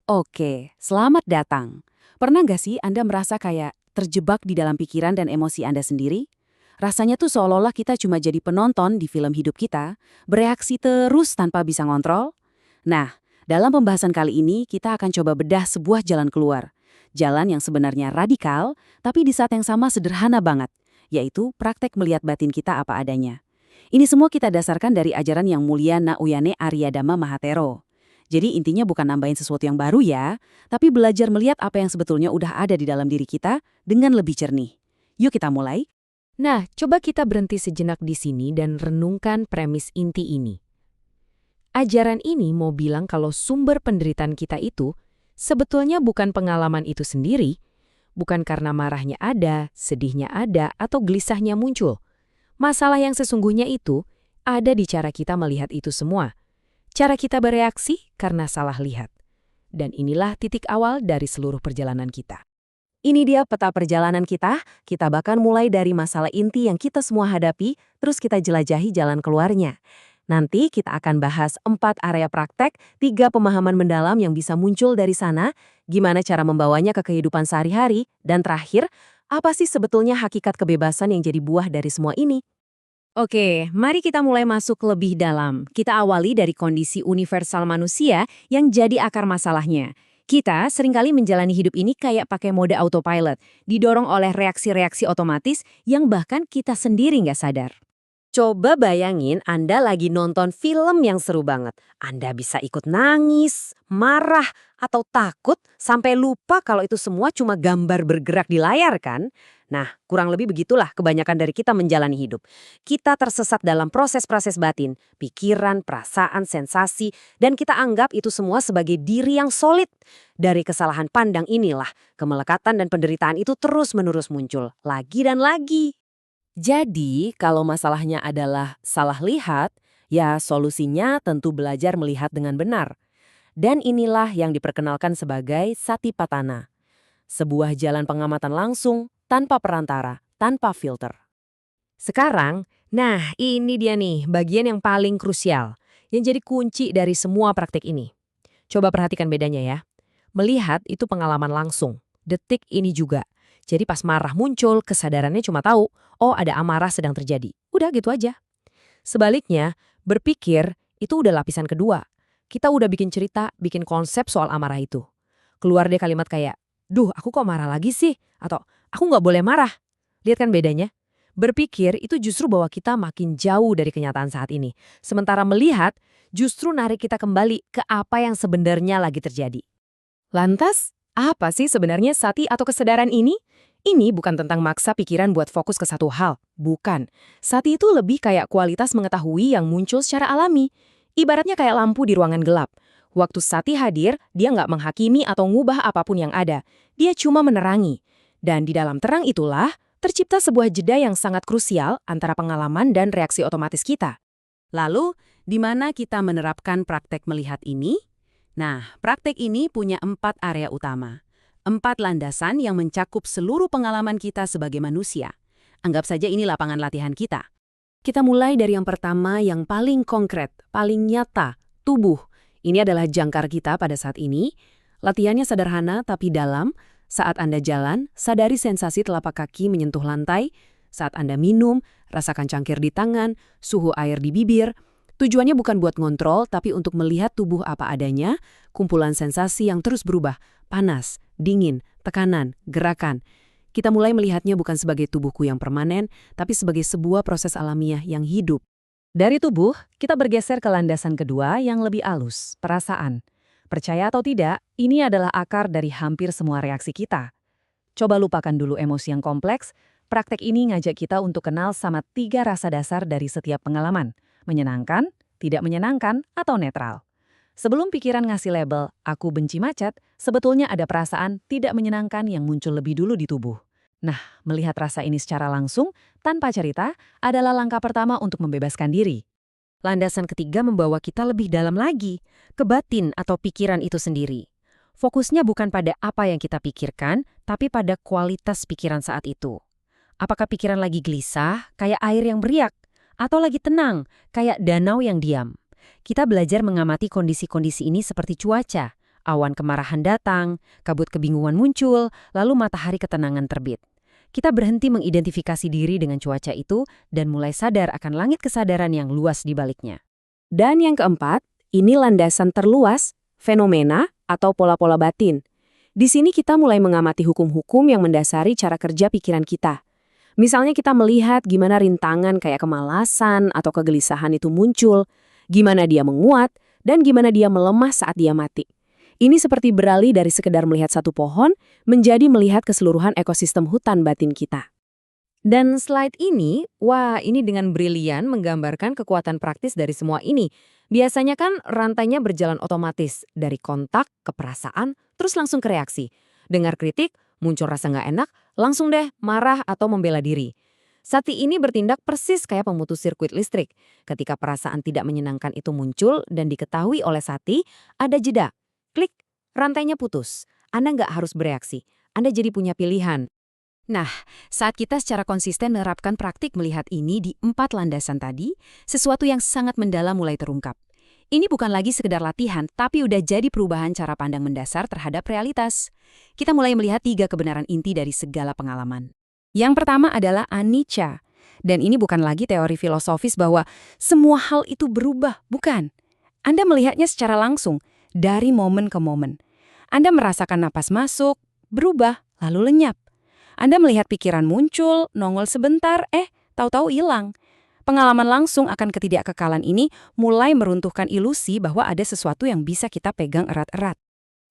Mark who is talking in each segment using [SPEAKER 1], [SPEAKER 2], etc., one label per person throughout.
[SPEAKER 1] Oke, selamat datang. Pernah nggak sih Anda merasa kayak terjebak di dalam pikiran dan emosi Anda sendiri? Rasanya tuh seolah-olah kita cuma jadi penonton di film hidup kita, bereaksi terus tanpa bisa ngontrol. Nah, dalam pembahasan kali ini kita akan coba bedah sebuah jalan keluar. Jalan yang sebenarnya radikal, tapi di saat yang sama sederhana banget, yaitu praktek melihat batin kita apa adanya. Ini semua kita dasarkan dari ajaran Yang Mulia Nauyane Aryadama Mahatero. Jadi intinya bukan nambahin sesuatu yang baru ya, tapi belajar melihat apa yang sebetulnya udah ada di dalam diri kita dengan lebih jernih. Yuk kita mulai.
[SPEAKER 2] Nah, coba kita berhenti sejenak di sini dan renungkan premis inti ini. Ajaran ini mau bilang kalau sumber penderitaan kita itu sebetulnya bukan pengalaman itu sendiri, bukan karena marahnya ada, sedihnya ada, atau gelisahnya muncul. Masalah yang sesungguhnya itu ada di cara kita melihat itu semua. Cara kita bereaksi karena salah lihat. Dan inilah titik awal dari seluruh perjalanan kita.
[SPEAKER 1] Ini dia peta perjalanan kita bahkan mulai dari masalah inti yang kita semua hadapi, terus kita jelajahi jalan keluarnya. Nanti kita akan bahas 4 area praktek, 3 pemahaman mendalam yang bisa muncul dari sana, gimana cara membawanya ke kehidupan sehari-hari, dan terakhir, apa sih sebetulnya hakikat kebebasan yang jadi buah dari semua ini? Oke, mari kita mulai masuk lebih dalam. Kita awali dari kondisi universal manusia yang jadi akar masalahnya. Kita seringkali menjalani hidup ini kayak pakai mode autopilot, didorong oleh reaksi-reaksi otomatis yang bahkan kita sendiri nggak sadar. Coba bayangin Anda lagi nonton film yang seru banget. Anda bisa ikut nangis, marah, atau takut sampai lupa kalau itu semua cuma gambar bergerak di layar kan? Nah, kurang lebih begitulah kebanyakan dari kita menjalani hidup. Kita tersesat dalam proses-proses batin, pikiran, perasaan, sensasi, dan kita anggap itu semua sebagai diri yang solid. Dari kesalahan pandang inilah, kemelekatan dan penderitaan itu terus-menerus muncul, lagi dan lagi. Jadi, kalau masalahnya adalah salah lihat, ya solusinya tentu belajar melihat dengan benar. Dan inilah yang diperkenalkan sebagai Satipatthana. Sebuah jalan pengamatan langsung, tanpa perantara, tanpa filter. Sekarang, nah ini dia nih bagian yang paling krusial, yang jadi kunci dari semua praktik ini. Coba perhatikan bedanya ya. Melihat itu pengalaman langsung, detik ini juga. Jadi pas marah muncul, kesadarannya cuma tahu, oh ada amarah sedang terjadi. Udah gitu aja. Sebaliknya, berpikir itu udah lapisan kedua. Kita udah bikin cerita, bikin konsep soal amarah itu. Keluar deh kalimat kayak, duh aku kok marah lagi sih? Atau, aku nggak boleh marah. Lihat kan bedanya? Berpikir itu justru bawa kita makin jauh dari kenyataan saat ini. Sementara melihat, justru narik kita kembali ke apa yang sebenarnya lagi terjadi. Lantas, apa sih sebenarnya sati atau kesadaran ini? Ini bukan tentang maksa pikiran buat fokus ke satu hal. Bukan. Sati itu lebih kayak kualitas mengetahui yang muncul secara alami. Ibaratnya kayak lampu di ruangan gelap. Waktu sati hadir, dia nggak menghakimi atau ngubah apapun yang ada. Dia cuma menerangi. Dan di dalam terang itulah, tercipta sebuah jeda yang sangat krusial antara pengalaman dan reaksi otomatis kita. Lalu, di mana kita menerapkan praktek melihat ini? Nah, praktek ini punya 4 area utama. 4 landasan yang mencakup seluruh pengalaman kita sebagai manusia. Anggap saja ini lapangan latihan kita. Kita mulai dari yang pertama yang paling konkret, paling nyata, tubuh. Ini adalah jangkar kita pada saat ini. Latihannya sederhana tapi dalam. Saat Anda jalan, sadari sensasi telapak kaki menyentuh lantai. Saat Anda minum, rasakan cangkir di tangan, suhu air di bibir. Tujuannya bukan buat ngontrol, tapi untuk melihat tubuh apa adanya, kumpulan sensasi yang terus berubah, panas, dingin, tekanan, gerakan. Kita mulai melihatnya bukan sebagai tubuhku yang permanen, tapi sebagai sebuah proses alamiah yang hidup. Dari tubuh, kita bergeser ke landasan kedua yang lebih halus, perasaan. Percaya atau tidak, ini adalah akar dari hampir semua reaksi kita. Coba lupakan dulu emosi yang kompleks, praktek ini ngajak kita untuk kenal sama 3 rasa dasar dari setiap pengalaman. Menyenangkan, tidak menyenangkan, atau netral. Sebelum pikiran ngasih label, aku benci macet, sebetulnya ada perasaan tidak menyenangkan yang muncul lebih dulu di tubuh. Nah, melihat rasa ini secara langsung, tanpa cerita, adalah langkah pertama untuk membebaskan diri. Landasan ketiga membawa kita lebih dalam lagi, ke batin atau pikiran itu sendiri. Fokusnya bukan pada apa yang kita pikirkan, tapi pada kualitas pikiran saat itu. Apakah pikiran lagi gelisah, kayak air yang beriak? Atau lagi tenang, kayak danau yang diam? Kita belajar mengamati kondisi-kondisi ini seperti cuaca.
[SPEAKER 2] Awan kemarahan datang, kabut kebingungan muncul, lalu matahari ketenangan terbit. Kita berhenti mengidentifikasi diri dengan cuaca itu dan mulai sadar akan langit kesadaran yang luas di baliknya.
[SPEAKER 1] Dan yang keempat, ini landasan terluas, fenomena, atau pola-pola batin. Di sini kita mulai mengamati hukum-hukum yang mendasari cara kerja pikiran kita. Misalnya kita melihat gimana rintangan kayak kemalasan atau kegelisahan itu muncul, gimana dia menguat, dan gimana dia melemah saat dia mati. Ini seperti beralih dari sekedar melihat satu pohon, menjadi melihat keseluruhan ekosistem hutan batin kita. Dan slide ini, wah ini dengan brilian menggambarkan kekuatan praktis dari semua ini. Biasanya kan rantainya berjalan otomatis, dari kontak ke perasaan, terus langsung ke reaksi. Dengar kritik, muncul rasa nggak enak, langsung deh marah atau membela diri. Sati ini bertindak persis kayak pemutus sirkuit listrik. Ketika perasaan tidak menyenangkan itu muncul dan diketahui oleh Sati, ada jeda. Klik, rantainya putus. Anda nggak harus bereaksi, Anda jadi punya pilihan.
[SPEAKER 2] Nah, saat kita secara konsisten menerapkan praktik melihat ini di 4 landasan tadi, sesuatu yang sangat mendalam mulai terungkap. Ini bukan lagi sekedar latihan, tapi udah jadi perubahan cara pandang mendasar terhadap realitas. Kita mulai melihat 3 kebenaran inti dari segala pengalaman. Yang pertama adalah anicca. Dan ini bukan lagi teori filosofis bahwa semua hal itu berubah, bukan. Anda melihatnya secara langsung, dari momen ke momen. Anda merasakan napas masuk, berubah, lalu lenyap. Anda melihat pikiran muncul, nongol sebentar, tahu-tahu hilang. Pengalaman langsung akan ketidakkekalan ini mulai meruntuhkan ilusi bahwa ada sesuatu yang bisa kita pegang erat-erat.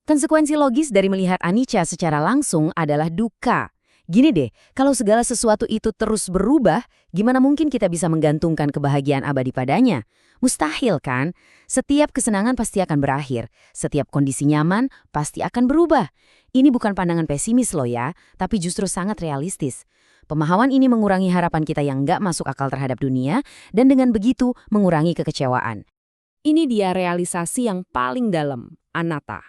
[SPEAKER 2] Konsekuensi logis dari melihat anicca secara langsung adalah dukkha. Gini deh, kalau segala sesuatu itu terus berubah, gimana mungkin kita bisa menggantungkan kebahagiaan abadi padanya? Mustahil kan? Setiap kesenangan pasti akan berakhir, setiap kondisi nyaman pasti akan berubah. Ini bukan pandangan pesimis loh ya, tapi justru sangat realistis. Pemahaman ini mengurangi harapan kita yang nggak masuk akal terhadap dunia, dan dengan begitu mengurangi kekecewaan.
[SPEAKER 1] Ini dia realisasi yang paling dalam, anatta.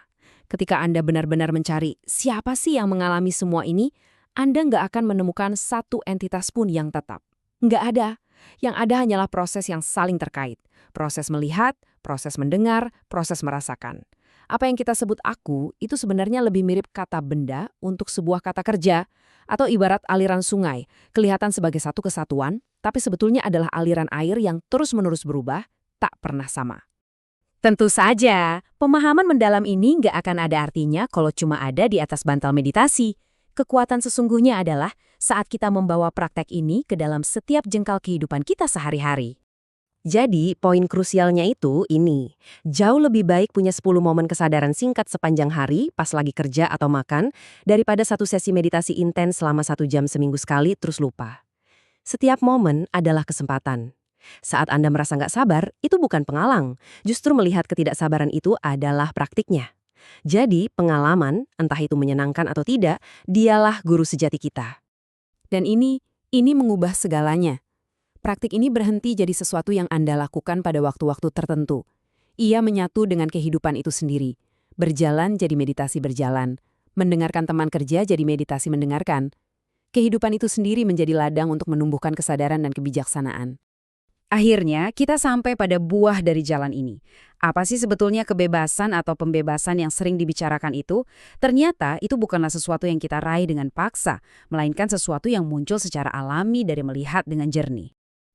[SPEAKER 1] Ketika Anda benar-benar mencari siapa sih yang mengalami semua ini, Anda nggak akan menemukan satu entitas pun yang tetap. Nggak ada. Yang ada hanyalah proses yang saling terkait. Proses melihat, proses mendengar, proses merasakan. Apa yang kita sebut aku itu sebenarnya lebih mirip kata benda untuk sebuah kata kerja, atau ibarat aliran sungai, kelihatan sebagai satu kesatuan, tapi sebetulnya adalah aliran air yang terus-menerus berubah, tak pernah sama. Tentu saja, pemahaman mendalam ini nggak akan ada artinya kalau cuma ada di atas bantal meditasi. Kekuatan sesungguhnya adalah saat kita membawa praktek ini ke dalam setiap jengkal kehidupan kita sehari-hari. Jadi, poin krusialnya itu ini. Jauh lebih baik punya 10 momen kesadaran singkat sepanjang hari pas lagi kerja atau makan, daripada satu sesi meditasi intens selama 1 jam seminggu sekali terus lupa. Setiap momen adalah kesempatan. Saat Anda merasa nggak sabar, itu bukan penghalang. Justru melihat ketidaksabaran itu adalah praktiknya. Jadi, pengalaman, entah itu menyenangkan atau tidak, dialah guru sejati kita. Dan ini mengubah segalanya. Praktik ini berhenti jadi sesuatu yang Anda lakukan pada waktu-waktu tertentu. Ia menyatu dengan kehidupan itu sendiri. Berjalan jadi meditasi berjalan. Mendengarkan teman kerja jadi meditasi mendengarkan. Kehidupan itu sendiri menjadi ladang untuk menumbuhkan kesadaran dan kebijaksanaan. Akhirnya, kita sampai pada buah dari jalan ini. Apa sih sebetulnya kebebasan atau pembebasan yang sering dibicarakan itu? Ternyata itu bukanlah sesuatu yang kita raih dengan paksa, melainkan sesuatu yang muncul secara alami dari melihat dengan jernih.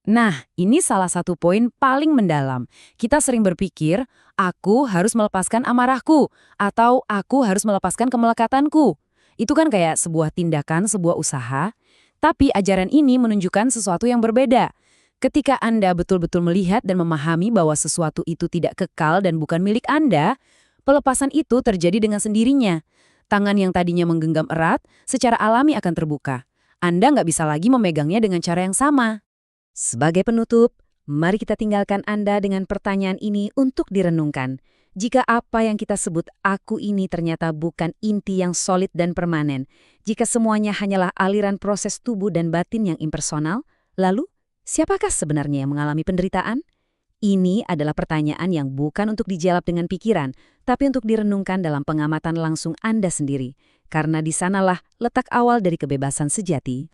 [SPEAKER 1] Nah, ini salah satu poin paling mendalam. Kita sering berpikir, aku harus melepaskan amarahku, atau aku harus melepaskan kemelekatanku. Itu kan kayak sebuah tindakan, sebuah usaha. Tapi ajaran ini menunjukkan sesuatu yang berbeda. Ketika Anda betul-betul melihat dan memahami bahwa sesuatu itu tidak kekal dan bukan milik Anda, pelepasan itu terjadi dengan sendirinya. Tangan yang tadinya menggenggam erat, secara alami akan terbuka. Anda nggak bisa lagi memegangnya dengan cara yang sama. Sebagai penutup, mari kita tinggalkan Anda dengan pertanyaan ini untuk direnungkan. Jika apa yang kita sebut aku ini ternyata bukan inti yang solid dan permanen, jika semuanya hanyalah aliran proses tubuh dan batin yang impersonal, lalu siapakah sebenarnya yang mengalami penderitaan? Ini adalah pertanyaan yang bukan untuk dijawab dengan pikiran, tapi untuk direnungkan dalam pengamatan langsung Anda sendiri. Karena di sanalah letak awal dari kebebasan sejati.